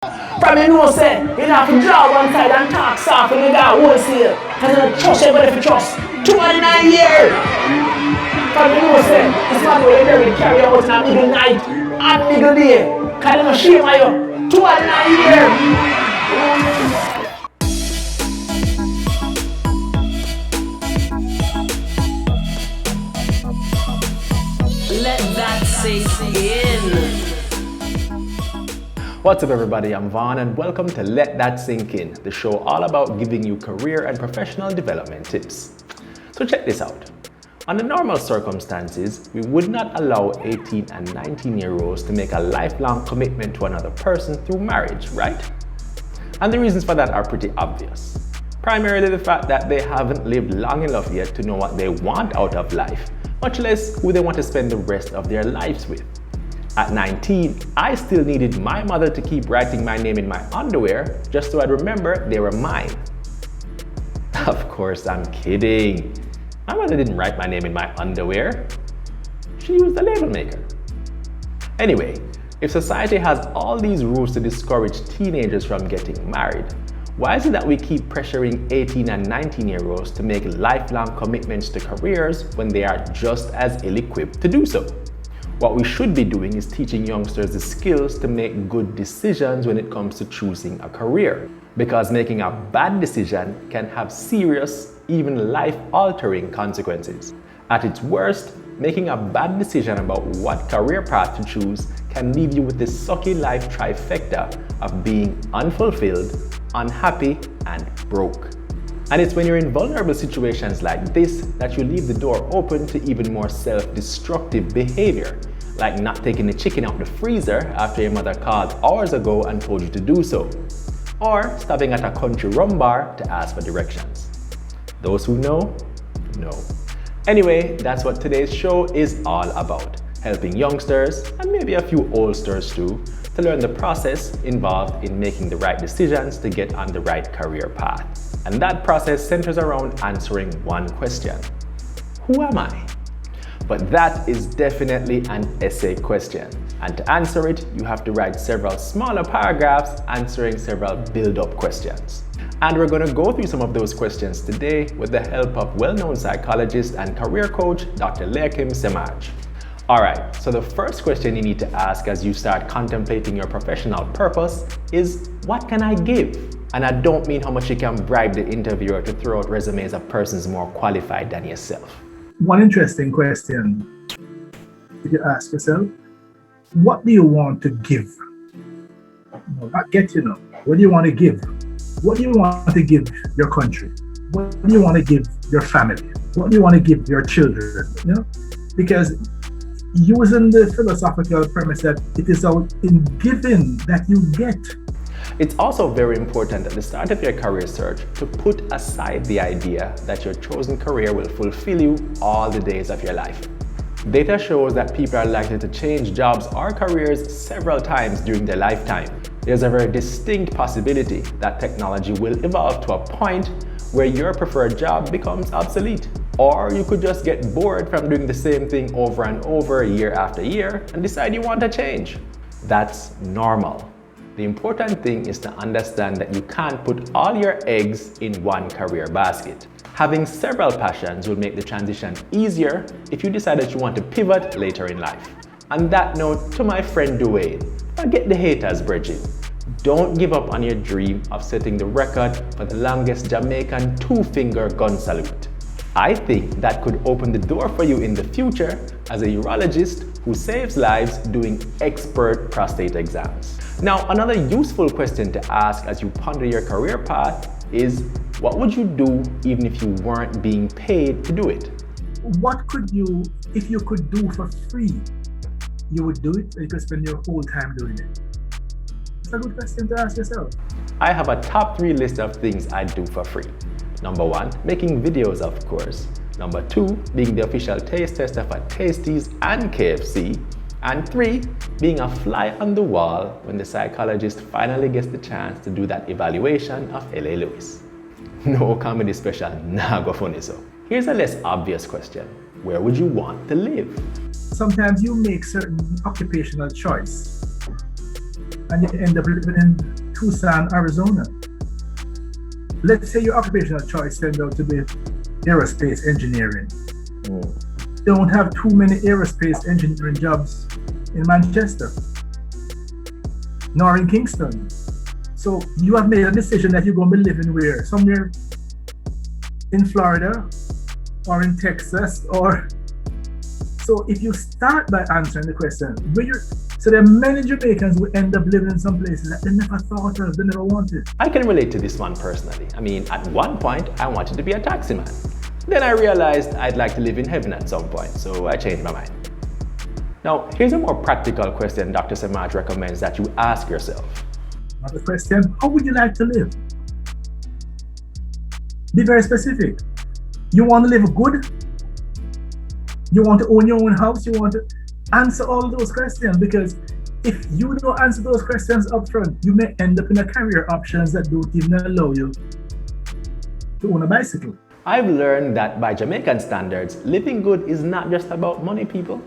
From you know say, you have to draw one side and talk soft when you got wholesale. Cause you don't trust everybody for trust. 209 years. From you know say, this man will never carry out in a middle night and middle day. Cause you don't shame on you. 209 years. Let that sink in. What's up everybody, I'm Vaughn and welcome to Let That Sink In, the show all about giving you career and professional development tips. So check this out. Under normal circumstances, we would not allow 18 and 19-year-olds to make a lifelong commitment to another person through marriage, right? And the reasons for that are pretty obvious. Primarily the fact that they haven't lived long enough yet to know what they want out of life, much less who they want to spend the rest of their lives with. At 19, I still needed my mother to keep writing my name in my underwear just so I'd remember they were mine. Of course, I'm kidding. My mother didn't write my name in my underwear. She used a label maker. Anyway, if society has all these rules to discourage teenagers from getting married, why is it that we keep pressuring 18 and 19-year-olds to make lifelong commitments to careers when they are just as ill-equipped to do so? What we should be doing is teaching youngsters the skills to make good decisions when it comes to choosing a career. Because making a bad decision can have serious, even life-altering consequences. At its worst, making a bad decision about what career path to choose can leave you with the sucky life trifecta of being unfulfilled, unhappy, and broke. And it's when you're in vulnerable situations like this that you leave the door open to even more self-destructive behavior, like not taking the chicken out the freezer after your mother called hours ago and told you to do so, or stopping at a country rum bar to ask for directions. Those who know, know. Anyway, that's what today's show is all about, helping youngsters, and maybe a few oldsters too, to learn the process involved in making the right decisions to get on the right career path. And that process centers around answering one question: who am I? But that is definitely an essay question. And to answer it, you have to write several smaller paragraphs answering several build-up questions. And we're going to go through some of those questions today with the help of well-known psychologist and career coach, Dr. Leachim Semaj. Alright, so the first question you need to ask as you start contemplating your professional purpose is, what can I give? And I don't mean how much you can bribe the interviewer to throw out resumes of persons more qualified than yourself. One interesting question, if you ask yourself, what do you want to give? Not get, what do you want to give? What do you want to give your country? What do you want to give your family? What do you want to give your children? Because using the philosophical premise that it is out in giving that you get. It's also very important at the start of your career search to put aside the idea that your chosen career will fulfill you all the days of your life. Data shows that people are likely to change jobs or careers several times during their lifetime. There's a very distinct possibility that technology will evolve to a point where your preferred job becomes obsolete. Or you could just get bored from doing the same thing over and over year after year and decide you want to change. That's normal. The important thing is to understand that you can't put all your eggs in one career basket. Having several passions will make the transition easier if you decide that you want to pivot later in life. On that note, to my friend Dwayne, forget the haters, Bridget. Don't give up on your dream of setting the record for the longest Jamaican two-finger gun salute. I think that could open the door for you in the future as a urologist who saves lives doing expert prostate exams. Now, another useful question to ask as you ponder your career path is, what would you do even if you weren't being paid to do it? What could you, if you could do for free, you would do it, or you could spend your whole time doing it? It's a good question to ask yourself. I have a top 3 list of things I'd do for free. Number 1, making videos, of course. Number 2, being the official taste tester for Tasties and KFC. And 3, being a fly on the wall when the psychologist finally gets the chance to do that evaluation of L.A. Lewis. No comedy special, nah go funny so. Here's a less obvious question. Where would you want to live? Sometimes you make certain occupational choice and you end up living in Tucson, Arizona. Let's say your occupational choice turned out to be aerospace engineering. Don't have too many aerospace engineering jobs in Manchester, nor in Kingston. So you have made a decision that you're going to be living where? Somewhere in Florida or in Texas, or so if you start by answering the question, so there are many Jamaicans who end up living in some places that they never thought of, they never wanted. I can relate to this one personally. I mean, at one point, I wanted to be a taxi man. Then I realized I'd like to live in heaven at some point, so I changed my mind. Now, here's a more practical question Dr. Semaj recommends that you ask yourself. Another question, how would you like to live? Be very specific. You want to live good? You want to own your own house? You want to answer all those questions, because if you don't answer those questions up front, you may end up in a career options that don't even allow you to own a bicycle. I've learned that by Jamaican standards, living good is not just about money, people.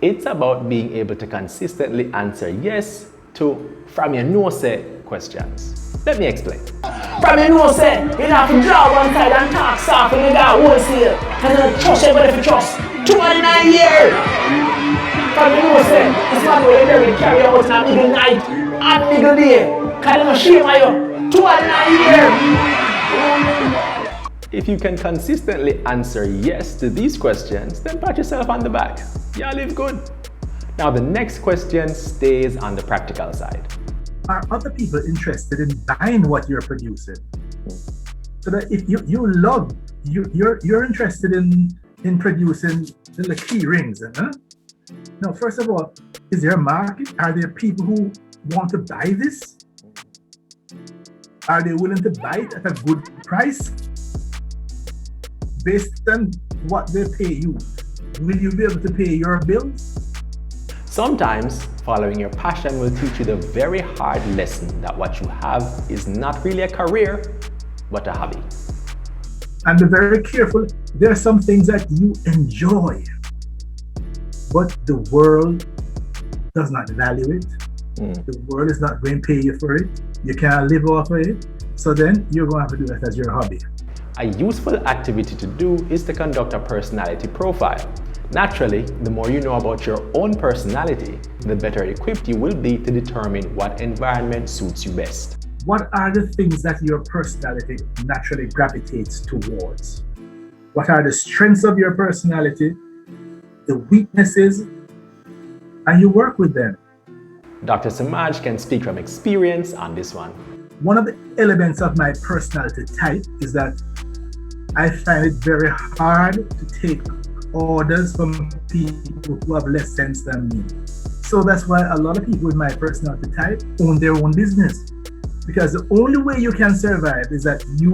It's about being able to consistently answer yes to from your no say questions. Let me explain. From your know say, you have to draw one side and talk soft when you got wholesale. And then trust everybody for trust. 209 years. From your know say, it's not where you're very carry out in a middle night and middle day. Because they're not shame on you. 209 years. If you can consistently answer yes to these questions, then pat yourself on the back. You live good. Now the next question stays on the practical side. Are other people interested in buying what you're producing? So that if you're interested in producing the key rings, huh? Now, first of all, is there a market? Are there people who want to buy this? Are they willing to buy it at a good price? Based on what they pay you, will you be able to pay your bills? Sometimes, following your passion will teach you the very hard lesson that what you have is not really a career, but a hobby. And be very careful. There are some things that you enjoy, but the world does not value it. The world is not going to pay you for it. You can't live off of it. So then you're going to have to do that as your hobby. A useful activity to do is to conduct a personality profile. Naturally, the more you know about your own personality, the better equipped you will be to determine what environment suits you best. What are the things that your personality naturally gravitates towards? What are the strengths of your personality, the weaknesses, and you work with them? Dr. Semaj can speak from experience on this one. One of the elements of my personality type is that I find it very hard to take orders from people who have less sense than me. So that's why a lot of people with my personality type own their own business. Because the only way you can survive is that you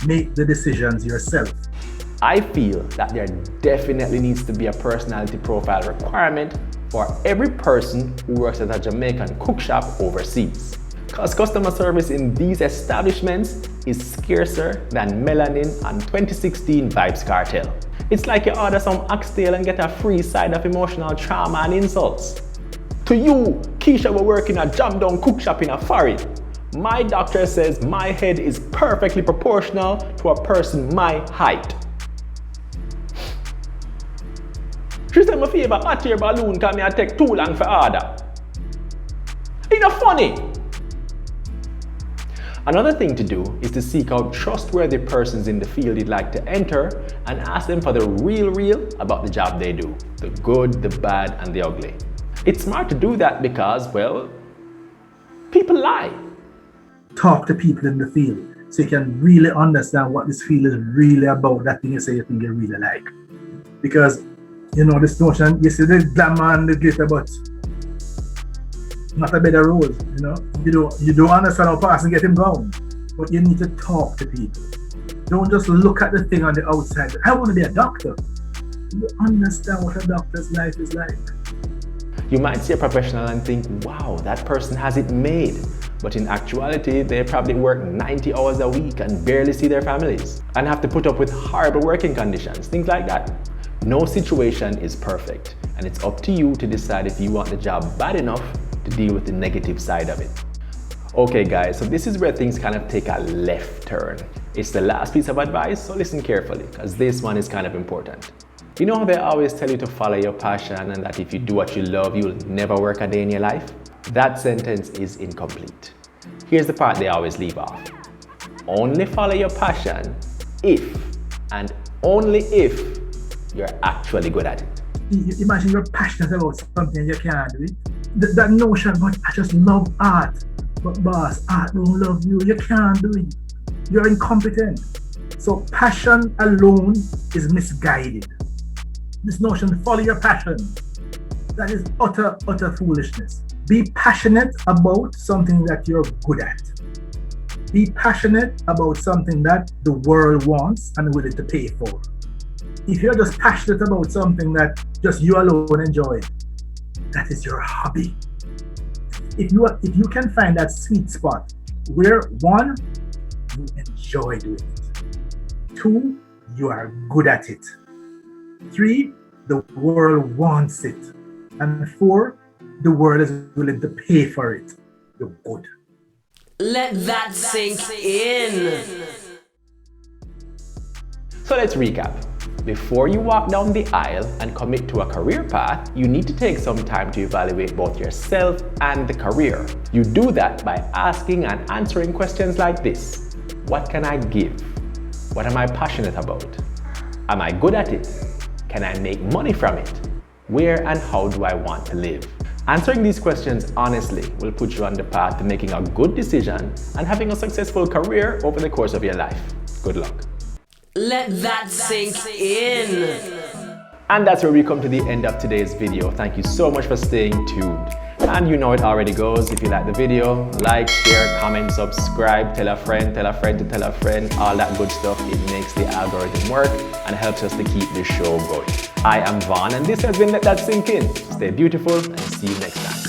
make the decisions yourself. I feel that there definitely needs to be a personality profile requirement for every person who works at a Jamaican cook shop overseas. Because customer service in these establishments is scarcer than melanin and 2016 Vibes Cartel. It's like you order some oxtail and get a free side of emotional trauma and insults. To you, Keisha will work in a jam down cook shop in a foreign. My doctor says my head is perfectly proportional to a person my height. She said my favor hot air balloon can me take too long for order. It's not funny. Another thing to do is to seek out trustworthy persons in the field you'd like to enter and ask them for the real about the job they do. The good, the bad, and the ugly. It's smart to do that because, well, people lie. Talk to people in the field so you can really understand what this field is really about, that thing you say you think you really like. Because, you know, this notion, you see the glamour and the glitter, but not a better role, you know. You don't understand how fast and get him going, but you need to talk to people. Don't just look at the thing on the outside. I want to be a doctor. You understand what a doctor's life is like. You might see a professional and think, wow, that person has it made. But in actuality, they probably work 90 hours a week and barely see their families and have to put up with horrible working conditions, things like that. No situation is perfect, and it's up to you to decide if you want the job bad enough to deal with the negative side of it. Okay guys, so this is where things kind of take a left turn. It's the last piece of advice, so listen carefully, because this one is kind of important. You know how they always tell you to follow your passion and that if you do what you love, you'll never work a day in your life? That sentence is incomplete. Here's the part they always leave off. Only follow your passion if, and only if, you're actually good at it. Imagine you're passionate about something and you can't do it. That notion, but I just love art. But boss, art don't love you. You can't do it. You're incompetent. So passion alone is misguided. This notion, follow your passion, that is utter foolishness. Be passionate about something that you're good at. Be passionate about something that the world wants and willing to pay for. If you're just passionate about something that just you alone enjoy, that is your hobby. If you can find that sweet spot where one, you enjoy doing it. Two, you are good at it. Three, the world wants it. And four, the world is willing to pay for it. You're good. Let that sink in. So let's recap. Before you walk down the aisle and commit to a career path, you need to take some time to evaluate both yourself and the career. You do that by asking and answering questions like this. What can I give? What am I passionate about? Am I good at it? Can I make money from it? Where and how do I want to live? Answering these questions honestly will put you on the path to making a good decision and having a successful career over the course of your life. Good luck. Let that sink in. And that's where we come to the end of today's video. Thank you so much for staying tuned. And you know it already goes. If you like the video, like, share, comment, subscribe, tell a friend to tell a friend, all that good stuff. It makes the algorithm work and helps us to keep this show going. I am Vaughn and this has been Let That Sink In. Stay beautiful and see you next time.